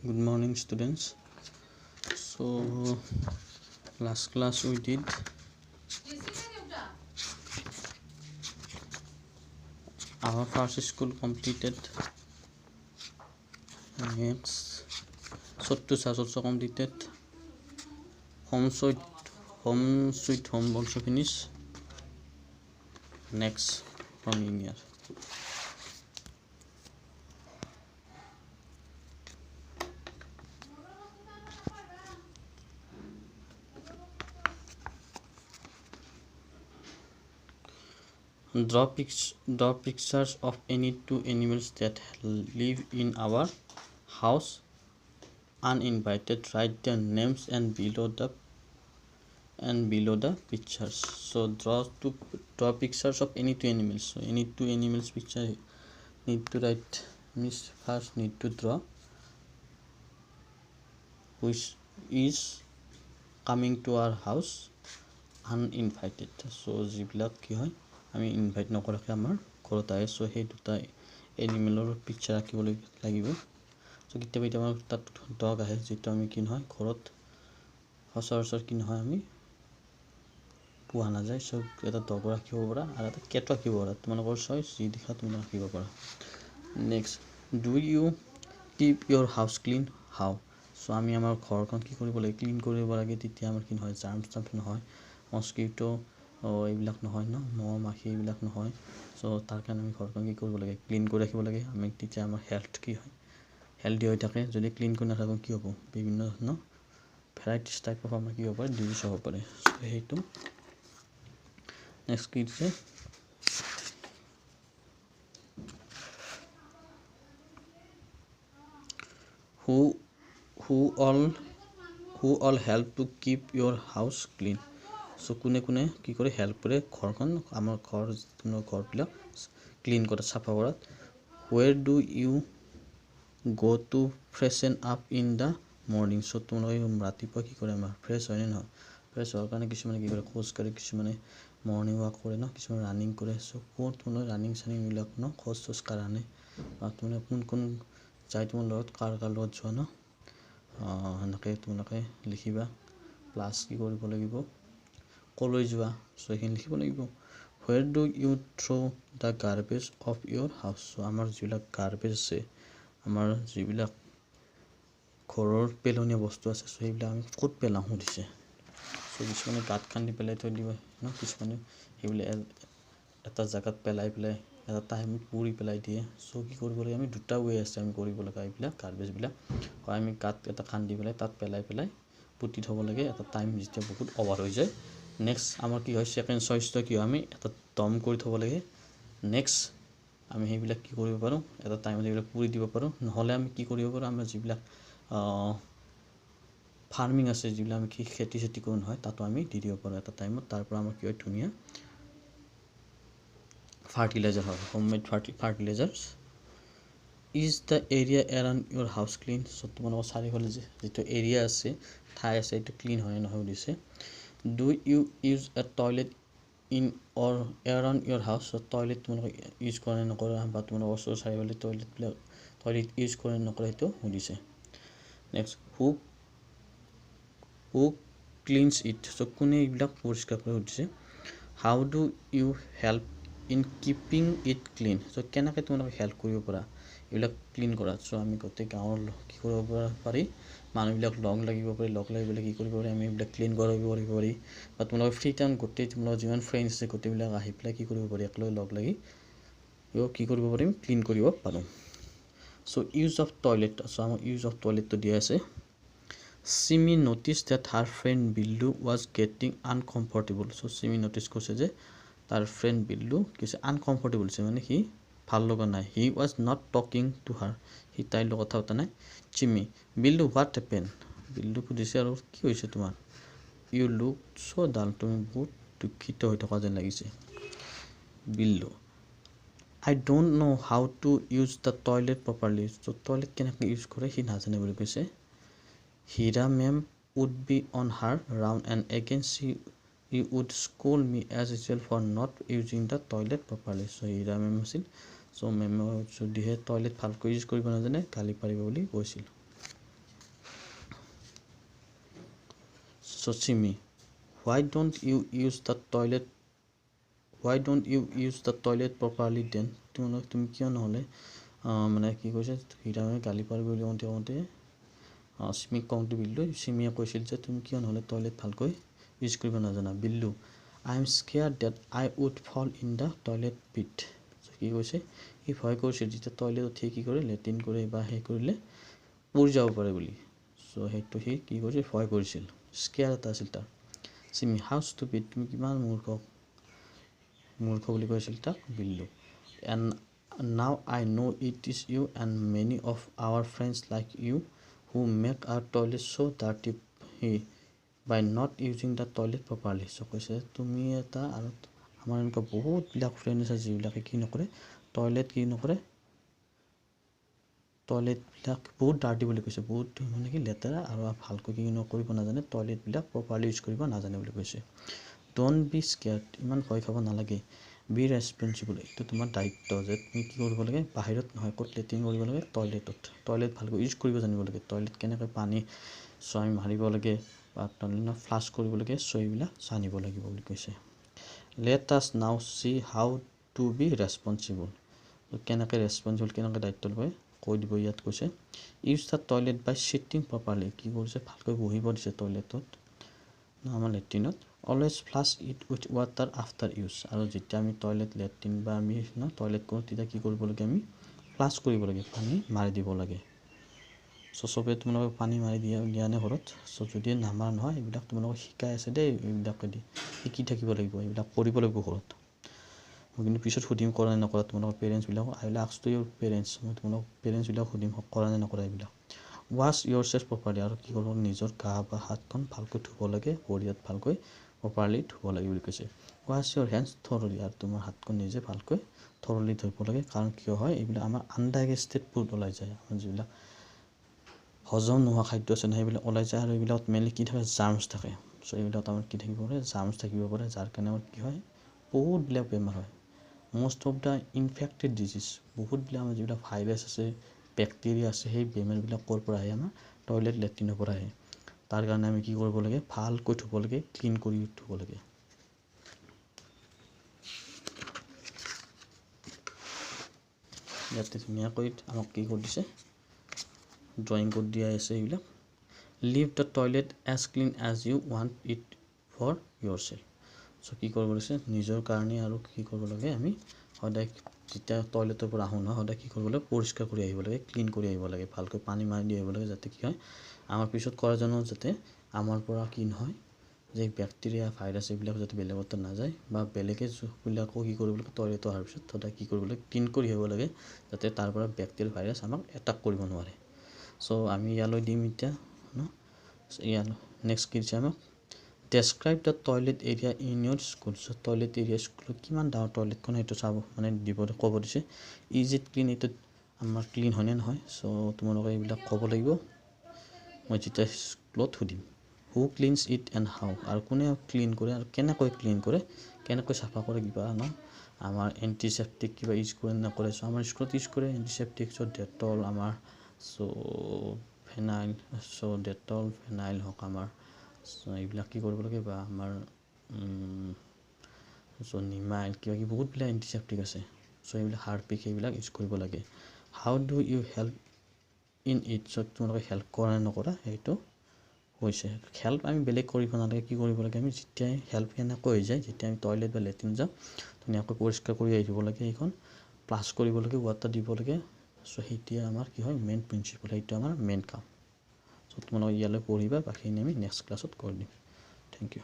Good morning, students. So, last class we did our first school completed. Next, Sottus has also completed. Home sweet home also finished. Next, from India. Draw pictures of any two animals that live in our house uninvited. Write their names and below the pictures. So draw pictures of any two animals. So any two animals picture need to write. Means first need to draw which is coming to our house uninvited. So যিবিলাক কি হয় আমি invite নকৰাকৈ আমাৰ ঘৰত আহে চ' সেই দুটা এনিমেলৰ পিকচাৰ আঁকিবলৈ লাগিব চ' কেতিয়াবা আমাৰ তাত ডগ আহে যিটো আমি কি নহয় ঘৰত সচৰাচৰ কি নহয় আমি পোৱা নাযায় চ' এটা ডগৰ আঁকিব পৰা আৰু এটা কেটো আঁকিব পৰা তোমালোকৰ চইচ যি দেখা তুমি আঁকিব পৰা next do you keep your house clean how চ' আমি আমাৰ ঘৰখন কি কৰিব লাগে ক্লিন কৰিব লাগে তেতিয়া আমাৰ কি নহয় জাৰ্মছ নহয় মস্কিটো এইবিলাক নহয় ন মহ মাখি এইবিলাক নহয় চ' তাৰ কাৰণে আমি ঘৰখন কি কৰিব লাগে ক্লিন কৰি ৰাখিব লাগে আমি তেতিয়া আমাৰ হেল্থ কি হয় হেল্ডি হৈ থাকে যদি ক্লিন কৰি নাথাকোঁ কি হ'ব বিভিন্ন ধৰণৰ ভেৰাইটিছ টাইপ অফ আমাৰ কি হ'ব পাৰে ডিজিজ হ'ব পাৰে চ' সেইটো নেক্সট কি দিছে who all help to keep your house clean so কোনে কি কৰে হেল্প কৰে ঘৰখন আমাৰ ঘৰবিলাক ক্লিন কৰা চাফা কৰাত where do you go to freshen up in the morning so তোমালোকে ৰাতিপুৱা কি কৰে আমাৰ ফ্ৰেছ হয় নে নহয় ফ্ৰেছ হোৱাৰ কাৰণে কিছুমানে কি কৰে খোজ কাঢ়ে কিছুমানে মৰ্ণিং ৱাক কৰে ন কিছুমানে ৰানিং কৰে চ' ক'ত তোমালোকে ৰানিং চানিং এইবিলাক ন খোজ চোজ কাঢ়ে বা তোমালোকে কোন যাই তোমাৰ লগত কাৰ লগত যোৱা ন সেনেকৈ তোমালোকে লিখিবা প্লাছ কি কৰিব লাগিব কলৈ যোৱা চ' এইখিনি লিখিব লাগিব where do you throw the garbage of your house চ' আমাৰ যিবিলাক গাৰ্বেজ আছে আমাৰ যিবিলাক ঘৰৰ পেলনীয়া বস্তু আছে চ' সেইবিলাক আমি ক'ত পেলাওঁ সুধিছে চ' কিছুমানে গাঁত খান্দি পেলাই থৈ দিব ন কিছুমানে সেইবিলাক এটা জেগাত পেলাই এটা টাইমত পুৰি পেলাই দিয়ে চ' কি কৰিব লাগে আমি দুটা ৱে আছে আমি কৰিব লগা এইবিলাক গাৰ্বেজবিলাক হয় আমি গাঁত এটা খান্দি পেলাই তাত পেলাই পুতি থ'ব লাগে এটা টাইম যেতিয়া বহুত অভাৰ হৈ যায় নেক্সট আমাৰ কি হয় ছেকেণ্ড চইচটো কি হয় আমি এটা দম কৰি থ'ব লাগে নেক্সট আমি সেইবিলাক কি কৰিব পাৰোঁ এটা টাইমত এইবিলাক পুৰি দিব পাৰোঁ নহ'লে আমি কি কৰিব পাৰোঁ আমাৰ যিবিলাক ফাৰ্মিং আছে যিবিলাক আমি খেতি কৰোঁ নহয় তাতো আমি দি দিব পাৰোঁ এটা টাইমত তাৰ পৰা আমাৰ কি হয় ধুনীয়া ফাৰ্টিলাইজাৰ হয় homemade fertilizers is the area around your house clean চ' তোমালোকৰ চাৰিওফালে যিটো এৰিয়া আছে ঠাই আছে এইটো ক্লিন হয় নহয় সুধিছে do you use a toilet in or around your house so' toilet তোমালোকে ইউজ কৰে নকৰা বা তোমালোকৰ ওচৰৰ চাৰিওফালে টয়লেট ইউজ কৰে নকৰে সেইটো সুধিছে নেক্সট হু ক্লিনছ ইট চ' কোনে এইবিলাক পৰিষ্কাৰ কৰি সুধিছে how do you help in keeping it clean চ' কেনেকৈ তোমালোকে হেল্প কৰিব পাৰা এইবিলাক ক্লিন কৰা চ' আমি গোটেই গাঁৱৰ কি কৰিব পাৰি মানুহবিলাক লগ লাগি পেলাই কি কৰিব পাৰি আমি এইবিলাক ক্লিন কৰিব পাৰি বা তোমালোকে ফ্ৰী টাইম গোটেই তোমালোকৰ যিমান ফ্ৰেণ্ডছ আছে গোটেইবিলাক আহি পেলাই কি কৰিব পাৰি একেলগে লগ লাগি কি কৰিব পাৰিম ক্লিন কৰিব পাৰোঁ চ' ইউজ অফ টয়লেট চ' আমাৰ ইউজ অফ টয়লেটটো দিয়া আছে Chimi notice that her friend Billu was getting uncomfortable চ' চিমি ন'টিছ কৰিছে যে তাৰ ফ্ৰেণ্ড বিল্লু কি হৈছে আনকমফৰ্টেবল হৈছে মানে সি ভাল লগা নাই he was not talking to her সি তাইৰ লগত কথা পতা নাই চিমি বিল্লু হোৱাট হেপেন বিল্লু সুধিছে আৰু কি হৈছে তোমাৰ ইউ লুক চ' ডাল তুমি বহুত দুখিত হৈ থকা যেন লাগিছে Billu I don't know how to use the toilet properly so' toilet কেনেকৈ ইউজ কৰে সি নাজানে বুলি কৈছে Hira ma'am would be on her round and again she would scold me as usual for not using the toilet properly so Hira ma'am আছিল চ' মেমে যদিহে toilet ভালকৈ use কৰিব নাজানে গালি পাৰিব বুলি কৈছিল So Simi, why don't you use the toilet properly then? তুমি কিয় নহ'লে মানে কি কৈছে হিৰামে গালি পাৰ বুলি কওঁতে চিমিক কওঁতে বিল্লু চিমিয়ে কৈছিল যে তুমি কিয় নহ'লে টয়লেট ভালকৈ ইউজ কৰিব নাজানা Billu I am scared that I would fall in the toilet pit কি কৈছে সি ভয় কৰিছিল যেতিয়া টয়লেট উঠি কি কৰে লেট্ৰিন কৰে বা সেই কৰিলে পৰি যাব পাৰে বুলি চ' সেইটো সি কি কৰিছিল ভয় কৰিছিল স্কেয়াৰ এটা আছিল তাৰ চিমি হাউ ষ্টুপিড তুমি কিমান মূৰ্খ বুলি কৈছিল তাক Billu and now I know' it is you and many of our friends like you who make our toilet so dirty by not using the toilet properly so কৈছে তুমি এটা আৰু আমাৰ এনেকুৱা বহুতবিলাক ফ্ৰেণ্ড আছে যিবিলাকে কি নকৰে টয়লেটবিলাক বহুত ডাৰ্টি বুলি কৈছে বহুত মানে কি লেতেৰা আৰু ভালকৈ কি কৰিব নাজানে টয়লেটবিলাক প্ৰপাৰলি ইউজ কৰিব নাজানে বুলি কৈছে ডোন্ট বি স্কেয়াৰ্ড ইমান ভয় খাব নালাগে বি ৰেছপনচিবল এইটো তোমাৰ দায়িত্ব যে তুমি কি কৰিব লাগে বাহিৰত নহয় ক'ত লেট্ৰিন কৰিব লাগে টয়লেট ভালকৈ ইউজ কৰিব জানিব লাগে টয়লেট কেনেকৈ পানী আমি মাৰিব লাগে বা ফ্লাছ কৰিব লাগে এইবিলাক জানিব লাগিব বুলি কৈছে let us now see how to be responsible কেনেকৈ দায়িত্ব লয় কৈ দিব ইয়াত কৈছে use the toilet by sitting properly কি কৰিছে ভালকৈ বহিব দিছে টয়লেটত আমাৰ লেট্ৰিনত always flush it with water after use আৰু যেতিয়া আমি টয়লেট লেট্ৰিন বা আমি টয়লেট কৰোঁ তেতিয়া কি কৰিব লাগে আমি ফ্লাছ কৰিব লাগে পানী মাৰি দিব লাগে চ' চবে তোমালোকে পানী মাৰি দিয়া নে ঘৰত চ' যদি নামাৰ নহয় এইবিলাক তোমালোকক শিকাই আছে দেই এইবিলাকেদি শিকি থাকিব লাগিব এইবিলাক কৰিব লাগিব ঘৰত মই কিন্তু পিছত সুধিম কৰা নে নকৰা তোমালোকৰ পেৰেণ্টছবিলাকক আহিলে আক্স টু ইয়ৰ পেৰেণ্টছ মই তোমালোকক পেৰেণ্টছবিলাক সুধিম কৰা নে নকৰা এইবিলাক ৱাছ ইয়ৰ চেল্ফ প্ৰপাৰলি আৰু কি কৰিব নিজৰ গা বা হাতখন ভালকৈ ধুব লাগে ভৰিয়াত ভালকৈ প্ৰপাৰলি ধুব লাগে বুলি কৈছে ৱাছ ইয়ৰ হেণ্ডছ থৰলি আৰু তোমাৰ হাতখন নিজে ভালকৈ থৰলি ধুব লাগে কাৰণ কিয় হয় এইবিলাক আমাৰ আনডাইজেষ্টেড ফুড ওলাই যায় আমাৰ যিবিলাক হজম নোহোৱা খাদ্য আছে সেইবিলাক ওলাই যায় আৰু এইবিলাকত মেইনলি কি থাকে জাৰ্মছ থাকে চ' এইবিলাকত আমাৰ কি থাকিব পাৰে জাৰ্মছ থাকিব পাৰে যাৰ কাৰণে আমাৰ কি হয় বহুতবিলাক বেমাৰ হয় most of the infected disease বহুতবিলাক আমাৰ যিবিলাক ভাইৰাছ আছে বেক্টেৰিয়া আছে সেই বেমাৰবিলাক ক'ৰ পৰা আহে আমাৰ টয়লেট লেট্ৰিনৰ পৰা আহে তাৰ কাৰণে আমি কি কৰিব লাগে ভালকৈ ধুব লাগে ক্লিন কৰি ধুব লাগে ইয়াতে ধুনীয়াকৈ আমাক কি কৰি দিছে ড্ৰয়িং কৰি দিয়া আছে এইবিলাক leave the toilet as clean as you want it for yourself চ' কি কৰিব লাগিছে নিজৰ কাৰণে আৰু কি কৰিব লাগে আমি সদায় যেতিয়া টয়লেটৰ পৰা আহোঁ নহয় সদায় কি কৰিব লাগে পৰিষ্কাৰ কৰি আহিব লাগে ক্লিন কৰি আহিব লাগে ভালকৈ পানী মাৰি দি আহিব লাগে যাতে কি হয় আমাৰ পিছত কৰাজনো যাতে আমাৰ পৰা কি নহয় যে বেক্টেৰিয়া ভাইৰাছ এইবিলাক যাতে বেলেগত নাযায় বা বেলেগে বিলাকো কি কৰিব লাগে টয়লেট অহাৰ পিছত সদায় কি কৰিব লাগে ক্লিন কৰি আহিব লাগে যাতে তাৰ পৰা বেক্টেৰিয়া ভাইৰাছ আমাক এটাক কৰিব নোৱাৰে চ' আমি ইয়ালৈ দিম এতিয়া নেক্সট কি দিছে আমাক describe the toilet area in your school so' toilet area স্কুলত কিমান ডাঙৰ টয়লেটখন সেইটো চাব মানে ক'ব দিছে ইজ ইট ক্লিন এইটো আমাৰ ক্লিন হয়নে নহয় চ' তোমালোকে এইবিলাক ক'ব লাগিব মই যেতিয়া স্কুলত সুধিম হু ক্লিনছ ইট এণ্ড হাউ আৰু কোনে ক্লিন কৰে আৰু কেনেকৈ ক্লিন কৰে কেনেকৈ চাফা কৰে কিবা আমাৰ এণ্টিচেপ্টিক কিবা ইউজ কৰে নকৰে চ' আমাৰ স্কুলত ইউজ কৰে এণ্টিচেপ্টিক চ' ডেটল আমাৰ ডেটল ফেনাইল হওক আমাৰ এইবিলাক কি কৰিব লাগে বা আমাৰ নিমাইল কিবা কিবি বহুতবিলাক এণ্টিচেপ্টিক আছে চ' এইবিলাক হাৰ্পিক এইবিলাক ইউজ কৰিব লাগে how do you help in it চ' তোমালোকে হেল্প কৰা নে নকৰা সেইটো হৈছে হেল্প আমি বেলেগ কৰিব নালাগে কি কৰিব লাগে আমি যেতিয়াই হেল্প কেনেকৈ হৈ যায় যেতিয়া আমি টয়লেট বা লেট্ৰিন যাওঁ ধুনীয়াকৈ পৰিষ্কাৰ কৰি আহিব লাগে সেইখন প্লাছ কৰিব লাগে ৱাটাৰ দিব লাগে চ' সেইটোৱে আমাৰ কি হয় মেইন প্ৰিন্সিপল সেইটো আমাৰ মেইন কাম চ' তোমালোকে ইয়ালৈ পঢ়িবা বাকীখিনি আমি নেক্সট ক্লাছত কৰি দিম থেংক ইউ